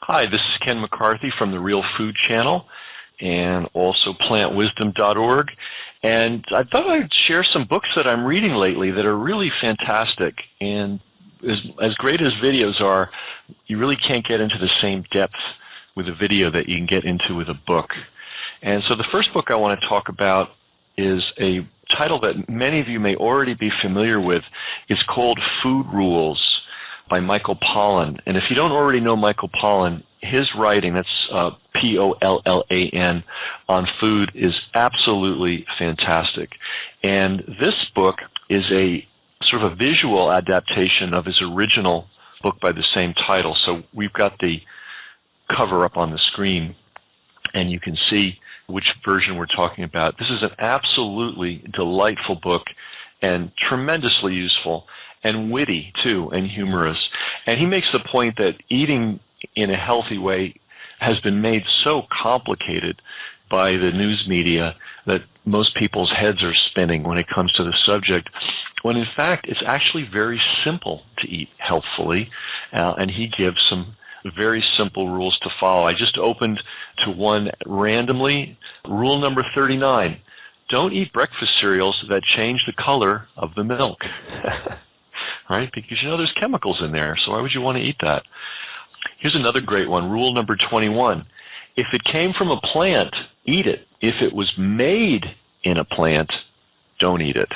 Hi, this is Ken McCarthy from the Real Food channel and also plantwisdom.org. And I thought I'd share some books that I'm reading lately that are really fantastic. And as great as videos are, you really can't get into the same depth with a video that you can get into with a book. And so the first book I want to talk about is a title that many of you may already be familiar with. It's called Food Rules by Michael Pollan. And if you don't already know Michael Pollan, his writing, that's Pollan, on food is absolutely fantastic. And this book is a sort of a visual adaptation of his original book by the same title. So we've got the cover up on the screen, and you can see which version we're talking about. This is an absolutely delightful book and tremendously useful and witty, too, and humorous. And he makes the point that eating in a healthy way has been made so complicated by the news media that most people's heads are spinning when it comes to the subject, when in fact it's actually very simple to eat healthfully, and he gives some very simple rules to follow. I just opened to one randomly. Rule number 39, don't eat breakfast cereals that change the color of the milk. Right? Because you know there's chemicals in there, so why would you want to eat that? Here's another great one. Rule number 21. If it came from a plant, eat it. If it was made in a plant, don't eat it.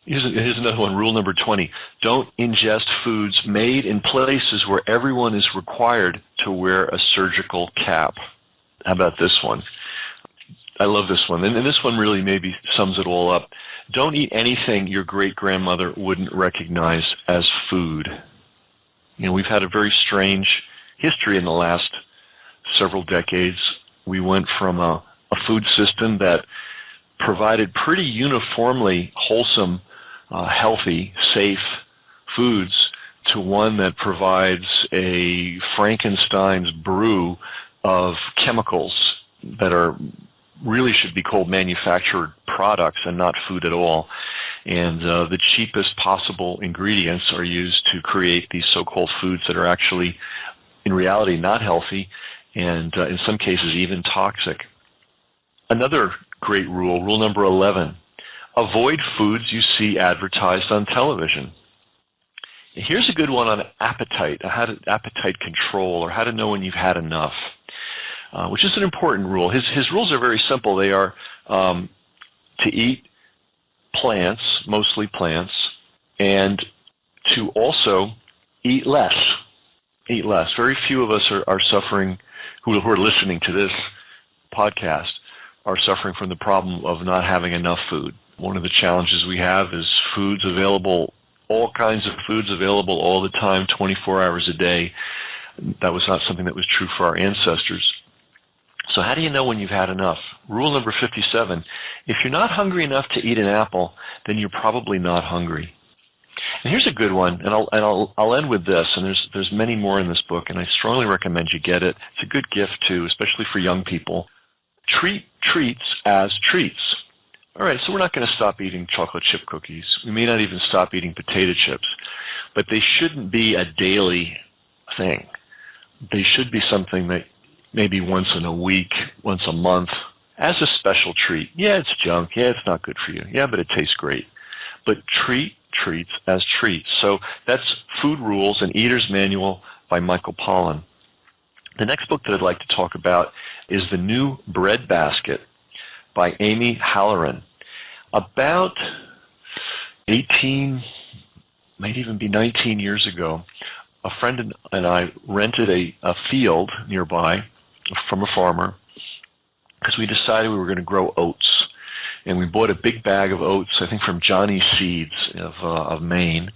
Here's another one. Rule number 20. Don't ingest foods made in places where everyone is required to wear a surgical cap. How about this one? I love this one. And this one really maybe sums it all up. Don't eat anything your great-grandmother wouldn't recognize as food. You know, we've had a very strange history in the last several decades. We went from a food system that provided pretty uniformly wholesome, healthy, safe foods to one that provides a Frankenstein's brew of chemicals that are really should be called manufactured products and not food at all. And the cheapest possible ingredients are used to create these so-called foods that are actually, in reality, not healthy and in some cases even toxic. Another great rule, rule number 11, avoid foods you see advertised on television. Here's a good one on appetite, appetite control, or how to know when you've had enough. Which is an important rule. His rules are very simple. They are to eat plants, mostly plants, and to also eat less. Eat less. Very few of us are suffering, who are listening to this podcast, are suffering from the problem of not having enough food. One of the challenges we have is foods available, all kinds of foods available all the time, 24 hours a day. That was not something that was true for our ancestors. So how do you know when you've had enough? Rule number 57, if you're not hungry enough to eat an apple, then you're probably not hungry. And here's a good one, and I'll end with this, and there's many more in this book, and I strongly recommend you get it. It's a good gift, too, especially for young people. Treat treats as treats. All right, so we're not going to stop eating chocolate chip cookies. We may not even stop eating potato chips, but they shouldn't be a daily thing. They should be something that maybe once in a week, once a month, as a special treat. Yeah, it's junk. Yeah, it's not good for you. Yeah, but it tastes great. But treat treats as treats. So that's Food Rules, an Eater's Manual by Michael Pollan. The next book that I'd like to talk about is The New Bread Basket by Amy Halloran. About 18, might even be 19 years ago, a friend and I rented a field nearby from a farmer because we decided we were going to grow oats. And we bought a big bag of oats, I think from Johnny Seeds of Maine,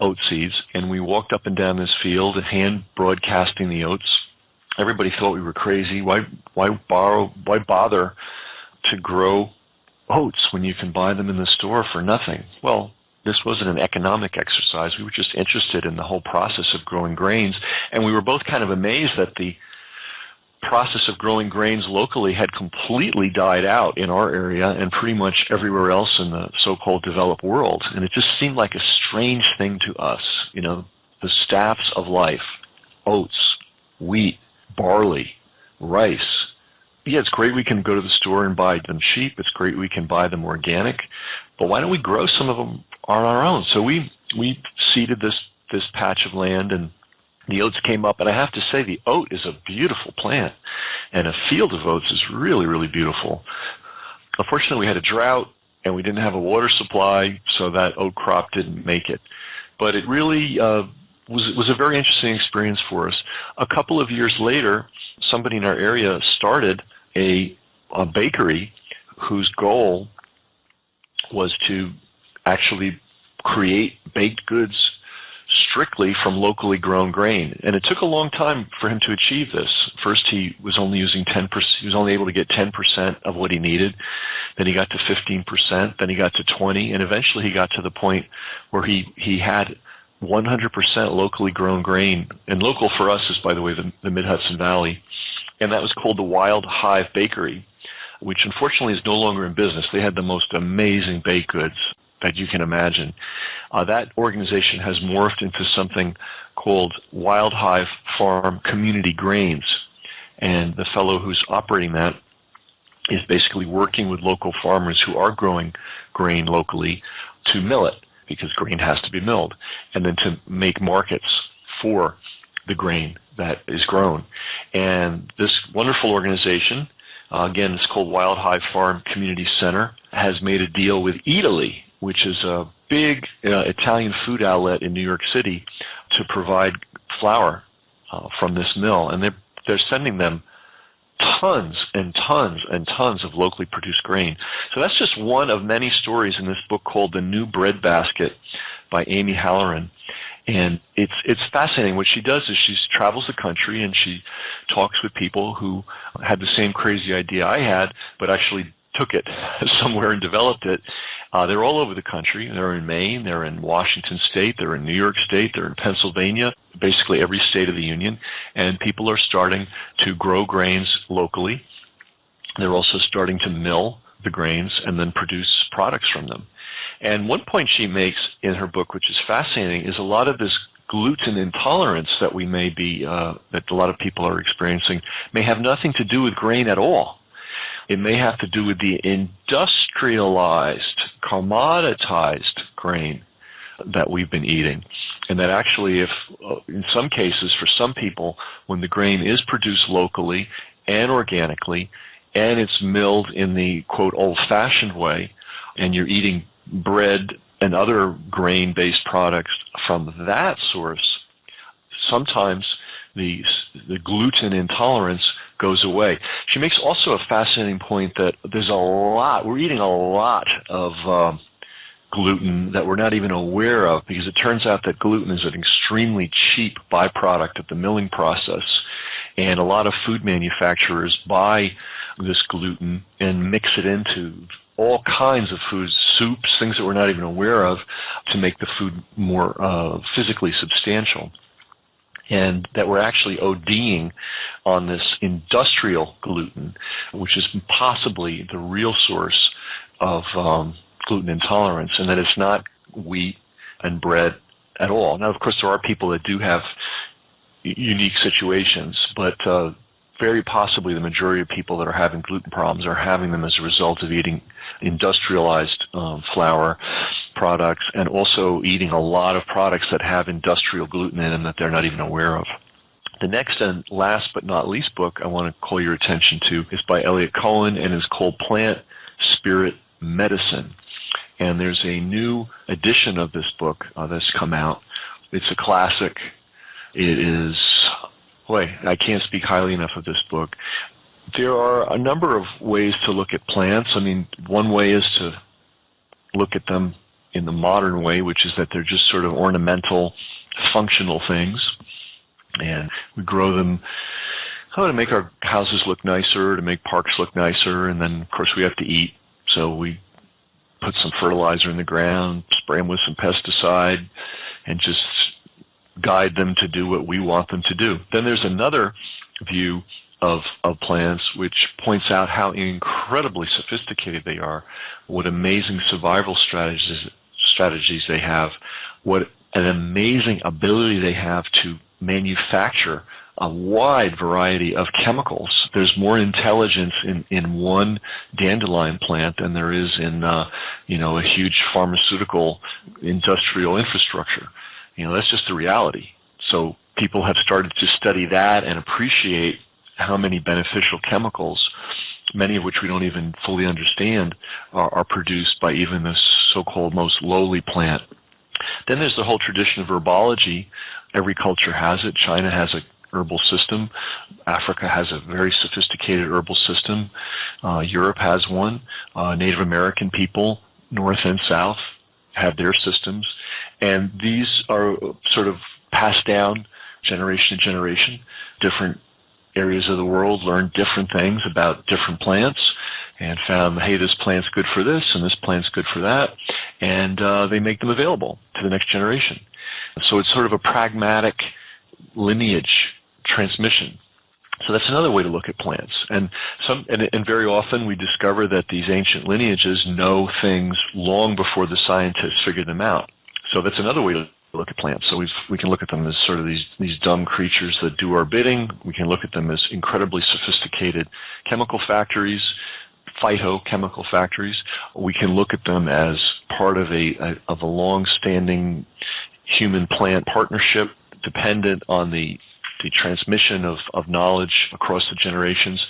oat seeds, and we walked up and down this field hand broadcasting the oats. Everybody thought we were crazy. Why bother to grow oats when you can buy them in the store for nothing? Well, this wasn't an economic exercise. We were just interested in the whole process of growing grains, and we were both kind of amazed that the process of growing grains locally had completely died out in our area and pretty much everywhere else in the so-called developed world. And it just seemed like a strange thing to us, you know, the staffs of life, oats, wheat, barley, rice. Yeah, it's great we can go to the store and buy them cheap. It's great we can buy them organic. But why don't we grow some of them on our own? So we seeded this patch of land, and the oats came up. And I have to say, the oat is a beautiful plant, and a field of oats is really, really beautiful. Unfortunately, we had a drought, and we didn't have a water supply, so that oat crop didn't make it. But it really was a very interesting experience for us. A couple of years later, somebody in our area started a bakery whose goal was to actually create baked goods strictly from locally grown grain. And it took a long time for him to achieve this. First, he was only using 10%. He was only able to get 10% of what he needed. Then he got to 15%. Then he got to 20%. And eventually he got to the point where he had 100% locally grown grain. And local for us is, by the way, the Mid-Hudson Valley. And that was called the Wild Hive Bakery, which unfortunately is no longer in business. They had the most amazing baked goods that you can imagine. That organization has morphed into something called Wild Hive Farm Community Grains. And the fellow who's operating that is basically working with local farmers who are growing grain locally to mill it, because grain has to be milled, and then to make markets for the grain that is grown. And this wonderful organization, again, it's called Wild Hive Farm Community Center, has made a deal with Italy, which is a big Italian food outlet in New York City, to provide flour from this mill. And they're sending them tons and tons and tons of locally produced grain. So that's just one of many stories in this book called The New Bread Basket by Amy Halloran. And it's fascinating. What she does is she travels the country and she talks with people who had the same crazy idea I had, but actually took it somewhere and developed it. They're all over the country. They're in Maine, they're in Washington State, they're in New York State, they're in Pennsylvania, basically every state of the union. And people are starting to grow grains locally. They're also starting to mill the grains and then produce products from them. And one point she makes in her book, which is fascinating, is a lot of this gluten intolerance that we may be, that a lot of people are experiencing, may have nothing to do with grain at all. It may have to do with the industrialized, commoditized grain that we've been eating. And that actually, if in some cases, for some people, when the grain is produced locally and organically, and it's milled in the, quote, old-fashioned way, and you're eating bread and other grain-based products from that source, sometimes the gluten intolerance goes away. She makes also a fascinating point that we're eating a lot of gluten that we're not even aware of, because it turns out that gluten is an extremely cheap byproduct of the milling process. And a lot of food manufacturers buy this gluten and mix it into all kinds of foods, soups, things that we're not even aware of, to make the food more physically substantial. And that we're actually ODing on this industrial gluten, which is possibly the real source of gluten intolerance, and that it's not wheat and bread at all. Now, of course, there are people that do have unique situations, but very possibly the majority of people that are having gluten problems are having them as a result of eating industrialized flour products, and also eating a lot of products that have industrial gluten in them that they're not even aware of. The next and last but not least book I want to call your attention to is by Elliot Cohen, and is called Plant Spirit Medicine. And there's a new edition of this book that's come out. It's a classic. It is, I can't speak highly enough of this book. There are a number of ways to look at plants. I mean, one way is to look at them in the modern way, which is that they're just sort of ornamental, functional things. And we grow them to make our houses look nicer, to make parks look nicer, and then, of course, we have to eat. So we put some fertilizer in the ground, spray them with some pesticide, and just guide them to do what we want them to do. Then there's another view of plants which points out how incredibly sophisticated they are, what amazing survival strategies they have, what an amazing ability they have to manufacture a wide variety of chemicals. There's more intelligence in one dandelion plant than there is in a huge pharmaceutical industrial infrastructure. That's just the reality. So people have started to study that and appreciate how many beneficial chemicals, many of which we don't even fully understand, are produced by even the so-called most lowly plant. Then there's the whole tradition of herbology. Every culture has it. China has a herbal system. Africa has a very sophisticated herbal system. Europe has one. Native American people, North and South, have their systems. And these are sort of passed down generation to generation. Different areas of the world learn different things about different plants and found, hey, this plant's good for this and this plant's good for that. And they make them available to the next generation. So it's sort of a pragmatic lineage transmission. So that's another way to look at plants. And very often we discover that these ancient lineages know things long before the scientists figure them out. So that's another way to look at plants. So we can look at them as sort of these dumb creatures that do our bidding. We can look at them as incredibly sophisticated chemical factories, phytochemical factories. We can look at them as part of a long-standing human-plant partnership dependent on the transmission of knowledge across the generations.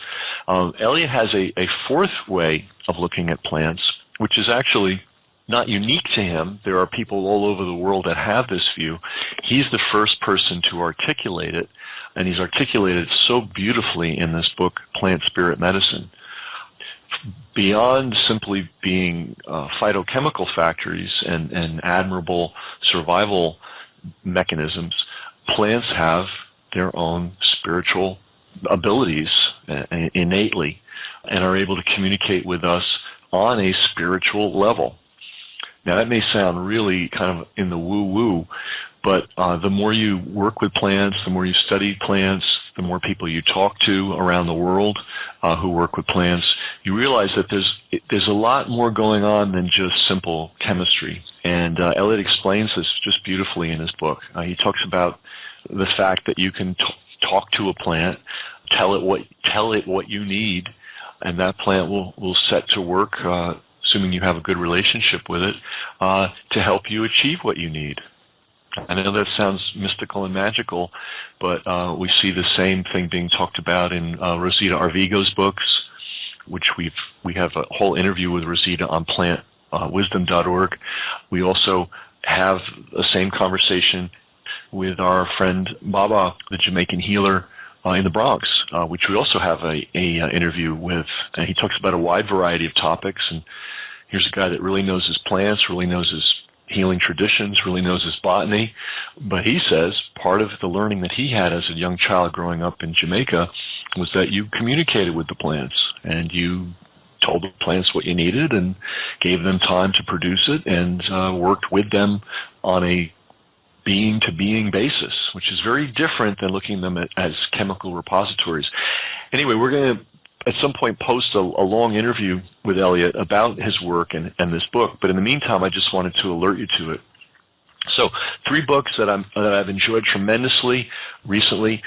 Eliot has a fourth way of looking at plants, which is actually not unique to him. There are people all over the world that have this view. He's the first person to articulate it, and he's articulated it so beautifully in this book, Plant Spirit Medicine. Beyond simply being phytochemical factories and admirable survival mechanisms, plants have their own spiritual abilities innately and are able to communicate with us on a spiritual level. Now, that may sound really kind of in the woo-woo, but the more you work with plants, the more you study plants, the more people you talk to around the world who work with plants, you realize that there's a lot more going on than just simple chemistry. And Eliot explains this just beautifully in his book. He talks about the fact that you can talk to a plant, tell it what you need, and that plant will set to work, assuming you have a good relationship with it, to help you achieve what you need. I know that sounds mystical and magical, but we see the same thing being talked about in Rosita Arvigo's books, which we have a whole interview with Rosita on plantwisdom.org. We also have the same conversation with our friend Baba, the Jamaican healer in the Bronx, which we also have a interview with. And he talks about a wide variety of topics. And here's a guy that really knows his plants, really knows his healing traditions, really knows his botany. But he says part of the learning that he had as a young child growing up in Jamaica was that you communicated with the plants and you told the plants what you needed and gave them time to produce it and worked with them on a being-to-being basis, which is very different than looking at them as chemical repositories. Anyway, we're going to at some point post a long interview with Eliot about his work and this book, but in the meantime, I just wanted to alert you to it. So 3 books that I've enjoyed tremendously recently: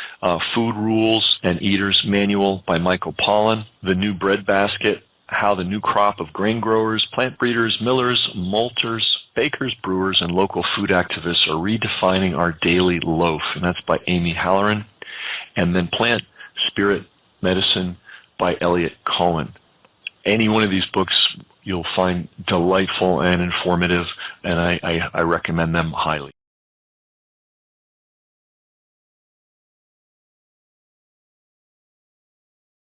Food Rules and Eater's Manual by Michael Pollan, The New Bread Basket, How the New Crop of Grain Growers, Plant Breeders, Millers, Malters, Bakers, brewers, and local food activists are redefining our daily loaf, and that's by Amy Halloran. And then Plant Spirit Medicine by Eliot Cohen. Any one of these books you'll find delightful and informative, and I recommend them highly.